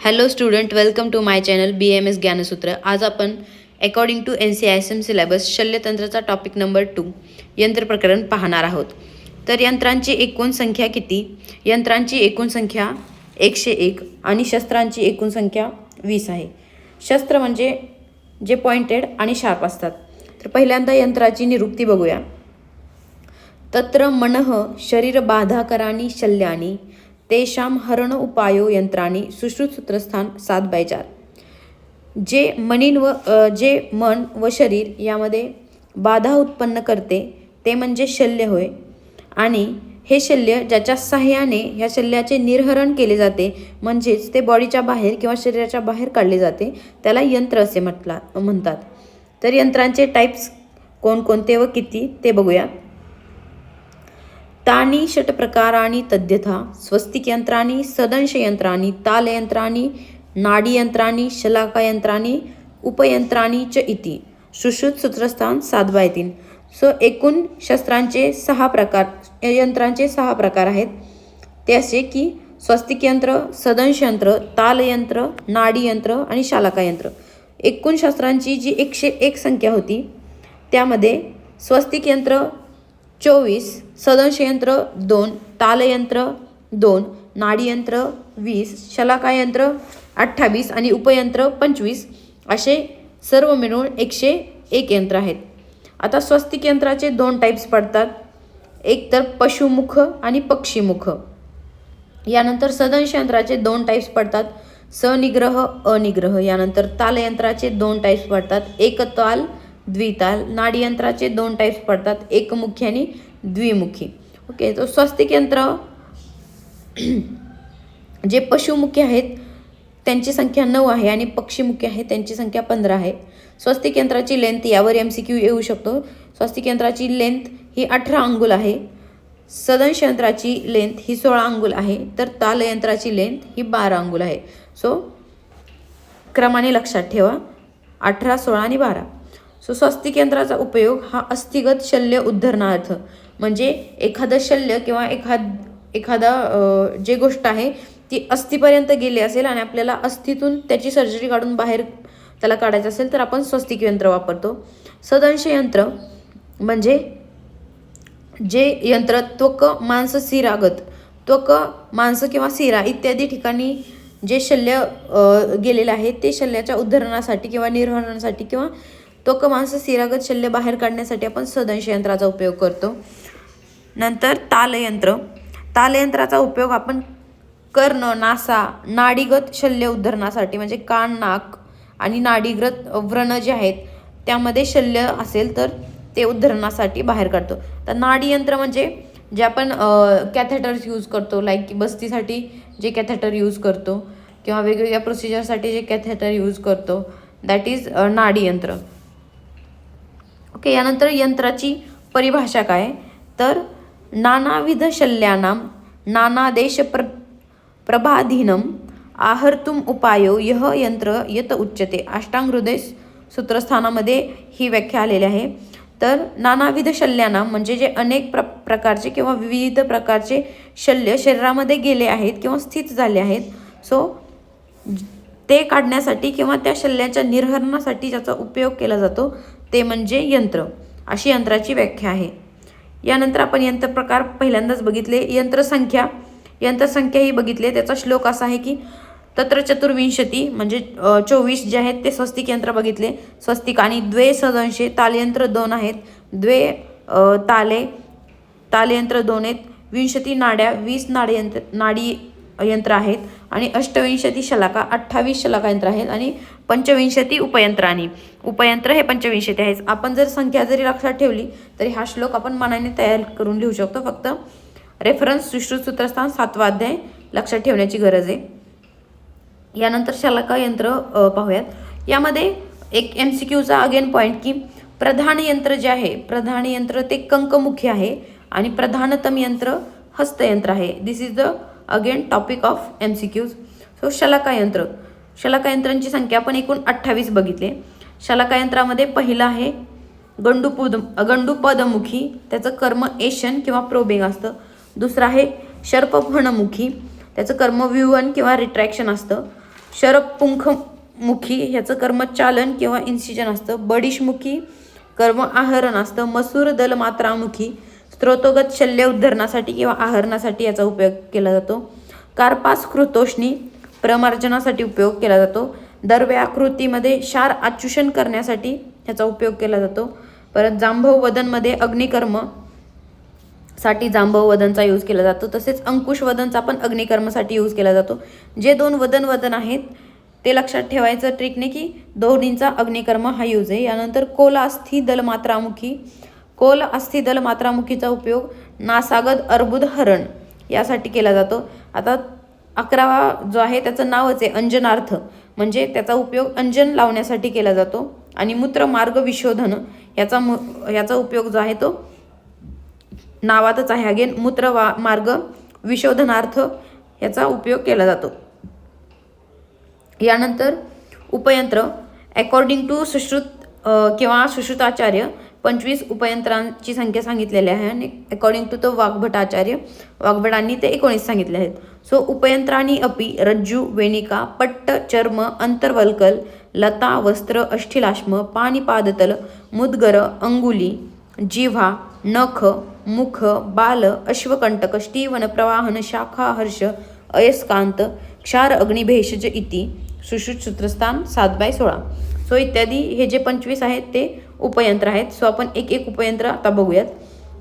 Hello student, welcome to my channel BMS Gyansutra. आज आपण according to NCISM syllabus शल्यतंत्राचा topic number 2 यंत्र प्रकरण पाहणार आहोत. तर यंत्रांची एकूण संख्या किती? यंत्रांची एकूण संख्या 101 आणि शस्त्रांची एकूण संख्या 20 आहे. शस्त्र म्हणजे जे पॉइंटेड आणि शार्प असतात. तर पहिल्यांदा यंत्राची निरुक्ती बघूया. तत्र मनः शरीर बाधाकराणी शल्यानी तेषां हरण उपायो यंत्राणी सुश्रुत सूत्रस्थान 7/4. जे मन व शरीर यामध्ये बाधा उत्पन्न करते ते म्हणजे शल्य होय. आणि हे शल्य ज्याच्या सहाय्याने ह्या शल्याचे निर्हरण केले जाते म्हणजेच ते बॉडीच्या बाहेर किंवा शरीराच्या बाहेर काढले जाते त्याला यंत्र असे म्हणतात. तर यंत्रांचे टाइप्स कोणकोणते व किती ते बघूया. तानी षट प्रकाराणी तद्यथा स्वस्तिक यंत्राणी सदंश यंत्राणी तालयंत्राणी नाडीयंत्राणी शलाकायंत्राणी उपयंत्राणी च इति सुश्रुत सूत्रस्थान 7/3. सो एकूण शस्त्रांचे 6 प्रकार यंत्रांचे 6 प्रकार आहेत. ते असे की स्वस्तिक यंत्र, सदंश यंत्र, तालयंत्र, नाडीयंत्र आणि शलाकायंत्र. एकूण शस्त्रांची जी 101 संख्या होती त्यामध्ये स्वस्तिक यंत्र 24, सदंश यंत्र 2, तालयंत्र 2, नाडीयंत्र 20, शलाकायंत्र 28 आणि उपयंत्र 25 असे सर्व मिळून 101 यंत्र आहेत. आता स्वस्तिक यंत्राचे 2 टाइप्स पडतात. एक तर पशुमुख आणि पक्षीमुख. यानंतर सदंश यंत्राचे 2 टाइप्स पडतात, सनिग्रह अनिग्रह. यानंतर तालयंत्राचे 2 टाइप्स पडतात, एकताल द्विताल. नाडीयंत्राचे 2 टाइप्स पडतात, एकमुखी आणि द्विमुखी. ओके, तो स्वस्तिक यंत्र जे पशुमुखी आहेत त्यांची संख्या 9 आहे आणि पक्षीमुखी आहे त्यांची संख्या 15 आहे. स्वस्तिक यंत्राची लेंथ यावर MCQ येऊ शकतो. स्वस्तिक यंत्राची लेंथ ही 18 अंगुल आहे. सदंश यंत्राची लेंथ ही 16 अंगुल आहे. तर तालयंत्राची लेंथ ही 12 अंगुल आहे. सो क्रमाने लक्षात ठेवा, 18, 16 आणि 12. सो स्वस्तिक यंत्राचा उपयोग हा अस्थिगत शल्य उद्धरणार्थ म्हणजे एखादं शल्य किंवा एखादा जे गोष्ट आहे ती अस्थिपर्यंत गेली असेल आणि आपल्याला अस्थितून त्याची सर्जरी काढून बाहेर त्याला काढायचं असेल तर आपण स्वस्तिक यंत्र वापरतो. सदंश यंत्र म्हणजे जे यंत्र त्वक मांस शिरागत, त्वक मांस किंवा शिरा इत्यादी ठिकाणी जे शल्य गेलेले आहे ते शल्याच्या उद्धरणासाठी किंवा निर्हरणासाठी किंवा त्वक मांस शिरागत शल्य बाहेर काढण्यासाठी आपण सदंश यंत्राचा उपयोग करतो. नंतर तालयंत्र. तालयंत्राचा उपयोग आपण कर्ण, नासा, नाडीगत शल्य उद्धरणासाठी म्हणजे कान, नाक आणि नाडीगत व्रण जे आहेत त्यामध्ये शल्य असेल तर ते उद्धरणासाठी बाहेर काढतो. तर नाडीयंत्र म्हणजे जे आपण कॅथेटर्स यूज करतो, लाईक बस्तीसाठी जे कॅथेटर यूज करतो किंवा वेगवेगळ्या प्रोसिजरसाठी जे कॅथेटर यूज करतो दॅट इज नाडीयंत्र. ओके, यानंतर यंत्राची परिभाषा काय तर नानाविध शल्यानां नानादेश प्रभाधीनम आहर्तुम उपायो यह यंत्र यत उच्यते. अष्टांग हृदय सूत्रस्थानामध्ये ही व्याख्या आलेली आहे. तर नानाविध शल्यानां म्हणजे जे अनेक प्रकारचे किंवा विविध प्रकारचे शल्य शरीरामध्ये गेले आहेत किंवा स्थित झाले आहेत. सो ते काढण्यासाठी किंवा त्या शल्याच्या निर्हरणासाठी ज्याचा उपयोग केला जातो ते म्हणजे यंत्र. अशी यंत्राची व्याख्या आहे. यानंतर आपण यंत्र प्रकार पहिल्यांदाच बघितले. यंत्रसंख्या ही बघितले. त्याचा श्लोक असा आहे की तत्र चतुर्विंशती म्हणजे 24 जे आहेत ते स्वस्तिक यंत्र बघितले. स्वस्तिक आणि द्वे सदंशे. तालयंत्र 2 आहेत, द्वे तालयंत्र 2 आहेत, 20 नाड्या, 20 नाडी यंत्र आहेत आणि 28 शलाका, 28 शलाका यंत्र आहेत आणि 25 उपयंत्राणी. उपयंत्र हे 25 आहेत. आपण जर संख्या जरी लक्षात ठेवली तरी हा श्लोक आपण मनाने तयार करून लिहू शकतो. फक्त रेफरन्स सुश्रुत सूत्रस्थान 7वा अध्याय लक्षात ठेवण्याची गरज आहे. यानंतर शलाका यंत्र पाहूयात. यामध्ये एक MCQचा अगेन पॉईंट की प्रधान यंत्र जे आहे, प्रधान यंत्र ते कंकमुखी आहे आणि प्रधानतम यंत्र हस्तयंत्र आहे. This is the again topic of MCQज. सो शलाका यंत्रांची संख्या आपण एकूण 28 बघितले. शलाका यंत्रामध्ये पहिलं आहे गंडूपदमुखी, त्याचं कर्म एशन किंवा प्रोबिंग असतं. दुसरं आहे शर्पफणमुखी, त्याचं कर्म व्यूवन किंवा रिट्रॅक्शन असतं. शरपुंखमुखी ह्याचं कर्म चालन किंवा इन्सिजन असतं. बडिशमुखी कर्म आहरण असतं. मसूर दलमात्रामुखी स्त्रोतोगत शल्य उद्धरणासाठी किंवा आहरणासाठी याचा उपयोग केला जातो. कार्पास कृतोष्णी प्रमार्जनासाठी उपयोग केला जातो. दरव्याकृतीमध्ये क्षार आचूषण करण्यासाठी ह्याचा उपयोग केला जातो. परत जांभव वदनमध्ये अग्निकर्म साठी जांभव वदनचा यूज केला जातो. तसेच अंकुश वदनचा पण अग्निकर्मसाठी यूज केला जातो. जे दोन वदन आहेत ते लक्षात ठेवायचं ट्रिकने की दोन्हींचा अग्निकर्म हा यूज आहे. यानंतर कोल अस्थि दलमात्रामुखी कोल अस्थि दलमात्रामुखीचा उपयोग नासागद अर्बुद हरण यासाठी केला जातो. आता 11वा जो आहे त्याचं नावच आहे अंजनार्थ, म्हणजे त्याचा उपयोग अंजन लावण्यासाठी केला जातो. आणि मूत्रमार्ग विशोधन याचा उपयोग जो आहे तो नावातच आहे. अगेन मूत्रमार्ग विशोधनार्थ याचा उपयोग केला जातो. यानंतर उपयंत्र अकॉर्डिंग टू सुश्रुत किंवा सुश्रुताचार्य 25 उपयंत्रांची संख्या सांगितलेली आहे आणि अकॉर्डिंग टू तो वाग्भटाचार्य वाग्भटांनी ते 19 सांगितले आहेत. सो उपयंत्राणी अपि रज्जू वेणिका पट्ट चर्म अंतर्वल्कल लता वस्त्र अष्टिलाश्म पाणीपादतल मुद्गर अंगुली जिव्हा नख मुख बाल अश्वकंटक स्टीवन प्रवाहन शाखा हर्ष अयस्कांत क्षार अग्निभेषज इति सुश्रुत सूत्रस्थान 7/16. सो इत्यादी हे जे 25 आहेत ते उपयंत्र आहेत. सो आपण एक एक उपयंत्र आता बघूयात.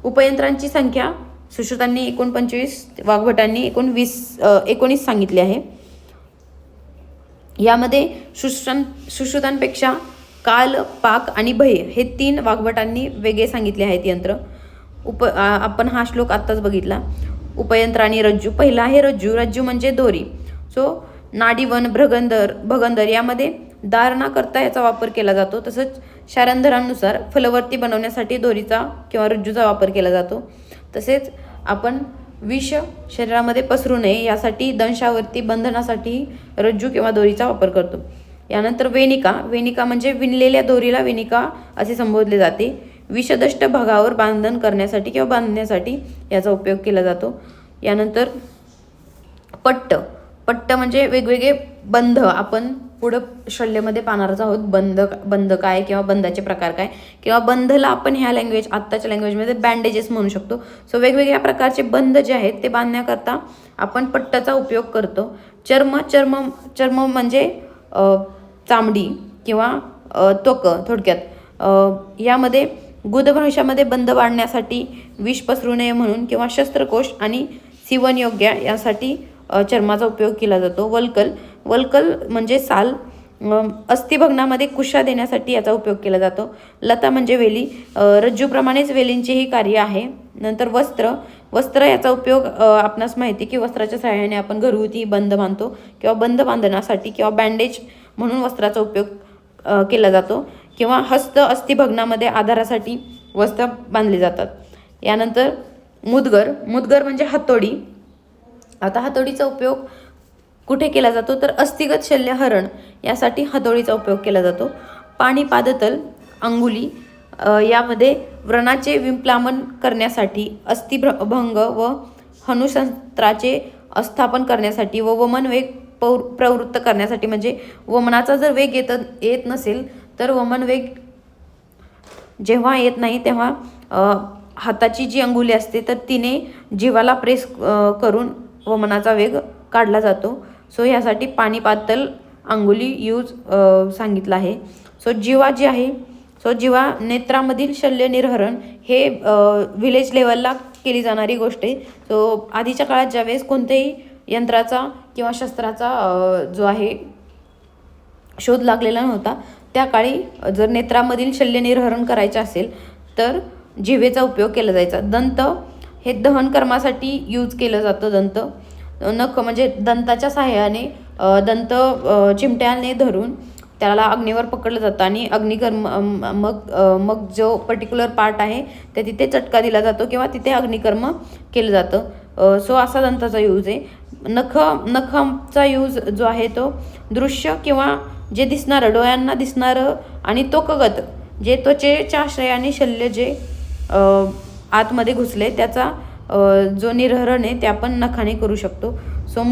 उपयंत्रांची संख्या सुश्रुतांनी 29, वाग्भटांनी 19 सांगितले आहे. यामध्ये सुश्रुतांपेक्षा काल पाक आणि भय हे 3 वाग्भटांनी वेगळे सांगितले आहेत यंत्र. आपण हा श्लोक आत्ताच बघितला. उपयंत्र आणि रज्जू. पहिला आहे रज्जू. रज्जू म्हणजे दोरी. सो नाडीवन भगंदर यामध्ये दारणा करता याचा वापर केला जातो. तसंच शारंधरांनुसार फलवर्ती बनवण्यासाठी दोरीचा किंवा रज्जूचा वापर केला जातो. तसेच आपण विष शरीरामध्ये पसरू नये यासाठी दंशावर्ती बंधनासाठी रज्जू किंवा दोरीचा वापर करतो. यानंतर वेणिका. वेणिका म्हणजे विणलेल्या दोरीला वेणिका असे संबोधले जाते. विषदष्ट भागावर बांधण करण्यासाठी किंवा बांधण्यासाठी याचा उपयोग केला जातो. यानंतर पट्ट. पट्ट म्हणजे वेगवेगळे बंध. आपण पुढं शल्यमध्ये पाहणारच आहोत. बंध काय किंवा बंधाचे प्रकार काय, किंवा बंधला आपण ह्या आत्ताच्या लँग्वेजमध्ये बँडेजेस म्हणू शकतो. सो वेगवेगळ्या प्रकारचे बंध जे आहेत ते बांधण्याकरता आपण पट्टाचा उपयोग करतो. चर्म म्हणजे चामडी किंवा त्वक थोडक्यात. यामध्ये गुदभ्रंशामध्ये बंध वाढण्यासाठी विष पसरू नये म्हणून किंवा शस्त्रकोश आणि सिवनयोग्य यासाठी चर्माचा उपयोग केला जातो. वल्कल म्हणजे साल. अस्थिभग्नामध्ये कुशा देण्यासाठी याचा उपयोग केला जातो. लता म्हणजे वेली. रज्जूप्रमाणेच वेलींचेही कार्य आहे. नंतर वस्त्र याचा उपयोग आपणास माहिती की वस्त्राच्या सहाय्याने आपण घरगुती बंध बांधतो किंवा बंध बांधण्यासाठी किंवा बँडेज म्हणून वस्त्राचा उपयोग केला जातो. किंवा हस्त अस्थिभग्नामध्ये आधारासाठी वस्त्र बांधले जातात. यानंतर मुद्गर म्हणजे हातोडी. आता हातोडीचा उपयोग कुठे केला जातो तर अस्थिगत शल्यहरण यासाठी हातोडीचा उपयोग केला जातो. पाणीपादतल अंगुली यामध्ये व्रणाचे विप्लावन करण्यासाठी अस्थिभंग व हनुशस्त्राचे अस्थापन करण्यासाठी व वमन वेग प्रवृत्त करण्यासाठी. म्हणजे वमनाचा जर वेग येत नसेल तर वमन वेग जेव्हा येत नाही तेव्हा हाताची जी अंगुली असते तर तिने जीवाला प्रेस करून वमनाचा वेग काढला जातो. सो यासाठी पाणीपातल अंगुली यूज सांगितलं आहे. सो जीवा जी आहे, सो जीवा नेत्रामधील शल्य निर्हरण हे व्हिलेज लेवलला केली जाणारी गोष्ट आहे. सो आधीच्या काळात ज्यावेळेस कोणत्याही यंत्राचा किंवा शस्त्राचा जो आहे शोध लागलेला नव्हता त्या काळी जर नेत्रामधील शल्य निर्हरण करायचे असेल तर जिव्हेचा उपयोग केला जायचा. दंत हे दहन कर्मासाठी यूज केलं जातं. दंत. नख म्हणजे दंताच्या सहाय्याने दंत चिमट्याने धरून त्याला अग्नीवर पकडलं जातं आणि अग्निकर्म मग जो पर्टिक्युलर पार्ट आहे त्या तिथे चटका दिला जातो किंवा तिथे अग्निकर्म केलं जातं. सो असा दंताचा यूज आहे. नखाचा यूज जो आहे तो दृश्य किंवा जे दिसणारं डोळ्यांना दिसणारं आणि त्वकगत जे त्वचेच्या आश्रयाने शल्य जे आतमध्ये घुसले त्याचा जो निर्हरण आहे ते आपण नखाने करू शकतो. सो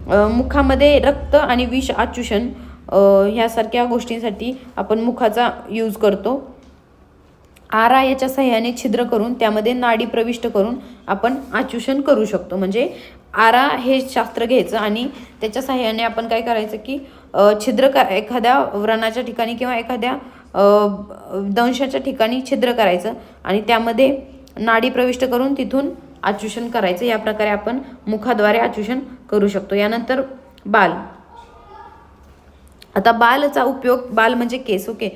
मुखामध्ये रक्त आणि विष आचूषण ह्यासारख्या गोष्टींसाठी आपण मुखाचा यूज करतो. आरा याच्या सहाय्याने छिद्र करून त्यामध्ये नाडी प्रविष्ट करून आपण आचूषण करू शकतो. म्हणजे आरा हे शास्त्र घ्यायचं आणि त्याच्या सहाय्याने आपण काय करायचं की छिद्र एखाद्या व्रणाच्या ठिकाणी किंवा एखाद्या दंशाच्या ठिकाणी छिद्र करायचं आणि त्यामध्ये नाडी प्रविष्ट करून तिथून आचूषण करायचं. या प्रकारे आपण मुखाद्वारे आचूषण करू शकतो. यानंतर बाल. आता बालचा उपयोग, बाल म्हणजे केस. ओके,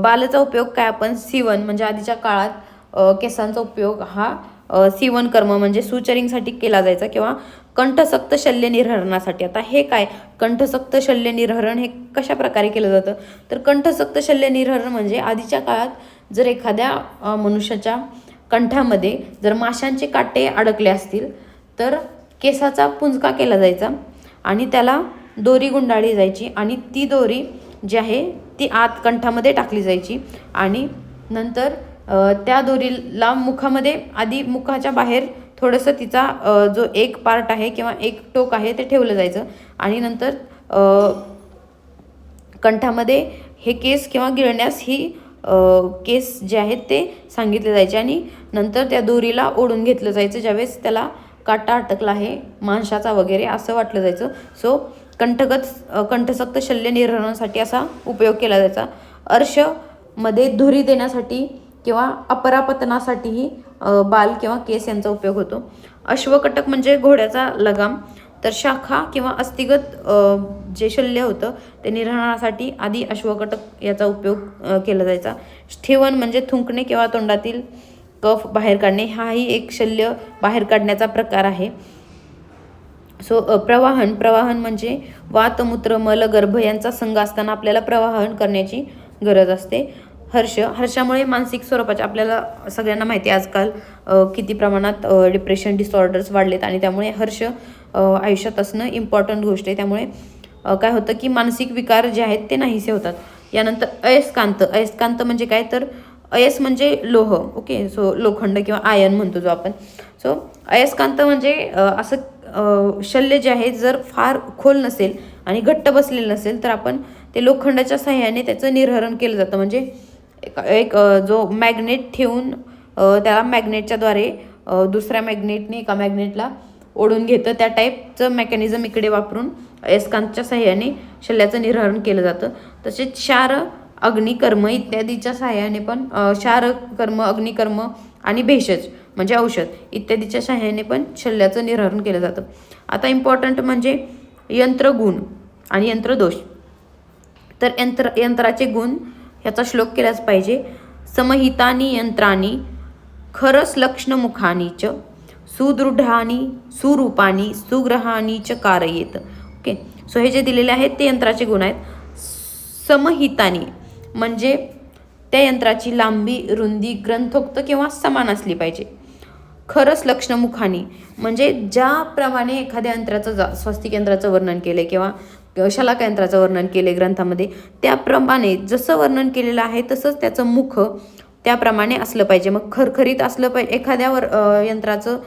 बालचा उपयोग काय, आपण सीवन म्हणजे आधीच्या काळात केसांचा उपयोग हा सीवन कर्म म्हणजे सुचरिंगसाठी केला जायचा किंवा कंठसक्त शल्य निर्हरणासाठी. आता हे काय कंठसक्त शल्य निर्हरण हे कशा प्रकारे केलं जातं, तर कंठसक्त शल्य निर्हरण म्हणजे आधीच्या काळात जर एखाद्या मनुष्याच्या कंठामध्ये जर माशांचे काटे अडकले असतील तर केसाचा पुंजका केला जायचा आणि त्याला दोरी गुंडाळली जायची आणि ती दोरी जी आहे ती आत कंठामध्ये टाकली जायची आणि नंतर त्या दोरीला मुखामध्ये आधी मुखाच्या बाहेर थोडंसं तिचा जो एक पार्ट आहे किंवा एक टोक आहे ते ठेवलं जायचं आणि नंतर कंठामध्ये हे केस किंवा गिळण्यास ही केस जे आहेत ते सांगितले जायचे आणि नंतर त्या दोरीला ओढून घेतलं जायचं ज्यावेळेस त्याला काटा अटकला आहे मांसाचा वगैरे असं वाटलं जायचं. सो कंठसक्त शल्य निर्हरणासाठी असा उपयोग केला जायचा. अर्शमध्ये धुरी देण्यासाठी किंवा अपरापतनासाठीही बाल किंवा केस यांचा उपयोग होतो. अश्वकटक म्हणजे घोड्याचा लगाम. तर शाखा किंवा अस्थिगत जे शल्य होतं ते निर्हरणासाठी आधी अश्वकटक याचा उपयोग केला जायचा. स्थीवन म्हणजे थुंकणे किंवा तोंडातील कफ बाहेर काढणे, हाही एक शल्य बाहेर काढण्याचा प्रकार आहे. सो प्रवाहन म्हणजे वात, मूत्र, मल, गर्भ यांचा संघ असताना आपल्याला प्रवाहन करण्याची गरज असते. हर्षामुळे मानसिक स्वरूपाचे, आपल्याला सगळ्यांना माहिती आहे आजकाल किती प्रमाणात डिप्रेशन डिसऑर्डर्स वाढलेत आणि त्यामुळे हर्ष आयुष्यात असणं इम्पॉर्टंट गोष्ट आहे. त्यामुळे काय होतं की मानसिक विकार जे आहेत ते नाहीसे होतात. यानंतर अयस्कांत म्हणजे काय, तर अयस म्हणजे लोह. ओके, सो लोखंड किंवा आयन म्हणतो जो आपण. सो अयस्कांत म्हणजे असं शल्य जे आहे जर फार खोल नसेल आणि घट्ट बसलेलं नसेल तर आपण ते लोखंडाच्या सहाय्याने त्याचं निर्हरण केलं जातं. म्हणजे एक जो मॅग्नेट ठेवून त्याला मॅग्नेटच्याद्वारे दुसऱ्या मॅग्नेटने एका मॅग्नेटला ओढून घेतं, त्या टाईपचं मेकॅनिझम इकडे वापरून अयस्कांतच्या सहाय्याने शल्याचं निर्हरण केलं जातं. तसेच क्षार, अग्निकर्म इत्यादीच्या सहाय्याने पण क्षारकर्म, अग्निकर्म आणि भेषज म्हणजे औषध इत्यादीच्या सहाय्याने पण शल्याचं निर्हरण केलं जातं. आता इम्पॉर्टंट म्हणजे यंत्रगुण आणि यंत्रदोष. तर यंत्राचे गुण ह्याचा श्लोक केलाच पाहिजे. समहितानी यंत्राणी खरस लक्ष्णमुखानी च सुदृढानी सुरूपानी सुग्रहानी च कारयेत. ओके, सो हे जे दिलेले आहेत ते यंत्राचे गुण आहेत. समहितानी म्हणजे त्या यंत्राची लांबी, रुंदी ग्रंथोक्त किंवा समान असली पाहिजे. खरस लक्ष्णमुखानी म्हणजे ज्याप्रमाणे एखाद्या यंत्राचं स्वस्तिक यंत्राचं वर्णन केले किंवा शलाका यंत्राचं वर्णन केले ग्रंथामध्ये, त्याप्रमाणे जसं वर्णन केलेलं आहे तसंच त्याचं मुख त्याप्रमाणे असलं पाहिजे. मग खरखरीत असलं पाहिजे. एखाद्या यंत्राचं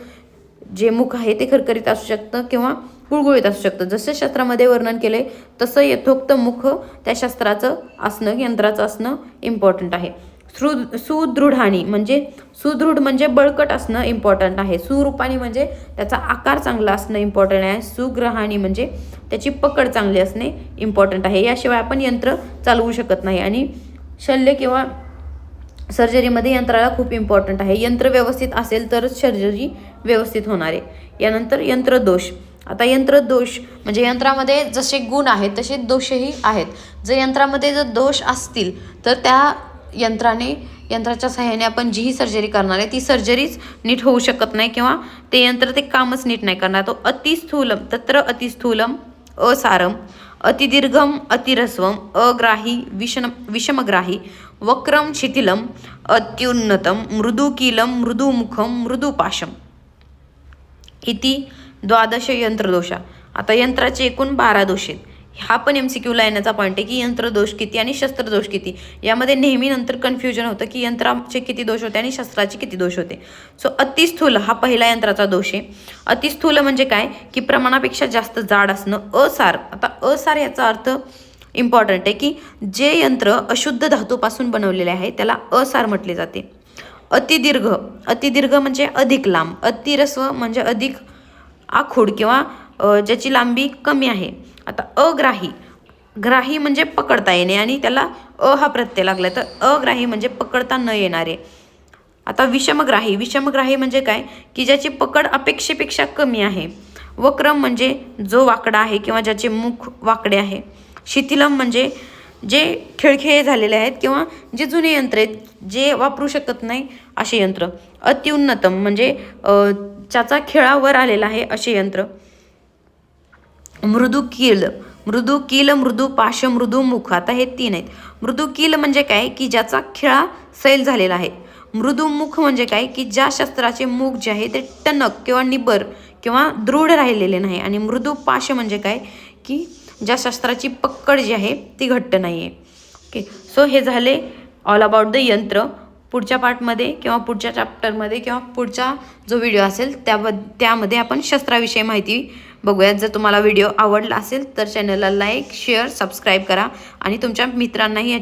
जे मुख आहे ते खरखरीत असू शकतं किंवा गुळगुळीत असू शकतं. जसं शास्त्रामध्ये वर्णन केले तसं यथोक्त मुख त्या शास्त्राचं असणं, यंत्राचं असणं इम्पॉर्टंट आहे. सुदृढानी म्हणजे सुदृढ म्हणजे बळकट असणं इम्पॉर्टंट आहे. सुरूपानी म्हणजे त्याचा आकार चांगला असणं इम्पॉर्टंट आहे. सुग्रहाणी म्हणजे त्याची पकड चांगली असणे इम्पॉर्टंट आहे. याशिवाय आपण यंत्र चालवू शकत नाही आणि शल्य किंवा सर्जरीमध्ये यंत्राला खूप इम्पॉर्टंट आहे. यंत्र व्यवस्थित असेल तरच सर्जरी व्यवस्थित होणार आहे. यानंतर यंत्रदोष. आता यंत्रदोष म्हणजे यंत्रामध्ये जसे गुण आहेत तसे दोषही आहेत. जर यंत्रामध्ये जर दोष असतील तर त्या यंत्राच्या सहाय्याने आपण जीही सर्जरी करणार आहे ती सर्जरीच नीट होऊ शकत नाही किंवा ते यंत्र ते कामच नीट नाही करणार. तो अतिस्थूलम तत्र अतिस्थूलम असारम अतिदीर्घम अतिरस्वम अग्राही विषमग्राही वक्रम शिथिलम अत्युन्नतम मृदुकीलम मृदुमुखम मृदुपाशम इति 12 यंत्रदोषा. आता यंत्राचे एकूण 12 दोष आहेत. हा पण MCQला येण्याचा पॉईंट आहे की यंत्रदोष किती आणि शस्त्रदोष किती. यामध्ये नेहमी नंतर कन्फ्युजन होतं की यंत्राचे किती दोष होते आणि शस्त्राचे किती दोष होते. सो अतिस्थूल हा पहिला यंत्राचा दोष आहे. अतिस्थूल म्हणजे काय की प्रमाणापेक्षा जास्त जाड असणं. असार, आता असार याचा अर्थ इम्पॉर्टंट आहे की जे यंत्र अशुद्ध धातूपासून बनवलेले आहे त्याला असार म्हटले जाते. अतिदीर्घ, अतिदीर्घ म्हणजे अधिक लांब. अतिरस्व म्हणजे अधिक आखूड किंवा ज्याची लांबी कमी आहे. आता अग्राही, ग्राही म्हणजे पकडता येणे आणि त्याला हा प्रत्यय लागला, तर अग्राही म्हणजे पकडता न येणारे. आता विषमग्राही, विषमग्राही म्हणजे काय की ज्याची पकड अपेक्षेपेक्षा कमी आहे. वक्रम म्हणजे जो वाकडा आहे किंवा ज्याचे मुख वाकडे आहे. शिथिलम म्हणजे जे खिळखिळे झालेले आहेत किंवा जे जुने यंत्र आहेत जे वापरू शकत नाही असे यंत्र. अत्युन्नतम म्हणजे ज्याचा खिळा वर आलेला आहे असे यंत्र. मृदू कील, मृदू कील, मृदू पाश, मृदू मुख. आता हे 3 आहेत. मृदू कील म्हणजे काय की ज्याचा खिळा सैल झालेला आहे. मृदू मुख म्हणजे काय की ज्या शस्त्राचे मुख जे आहे ते टणक किंवा निबर किंवा दृढ राहिलेले नाही. आणि मृदू पाश म्हणजे काय की ज्या शस्त्राची पकड जी आहे ती घट्ट नाही आहे. ओके, सो हे झाले ऑल अबाउट द यंत्र. पुढच्या पार्टमध्ये किंवा पुढच्या चॅप्टरमध्ये किंवा पुढचा जो व्हिडिओ असेल त्यामध्ये आपण शस्त्राविषयी माहिती बघूयात. जर तुम्हाला व्हिडिओ आवडला असेल तर चॅनलला लाईक, शेअर, सबस्क्राईब करा आणि तुमच्या मित्रांनाही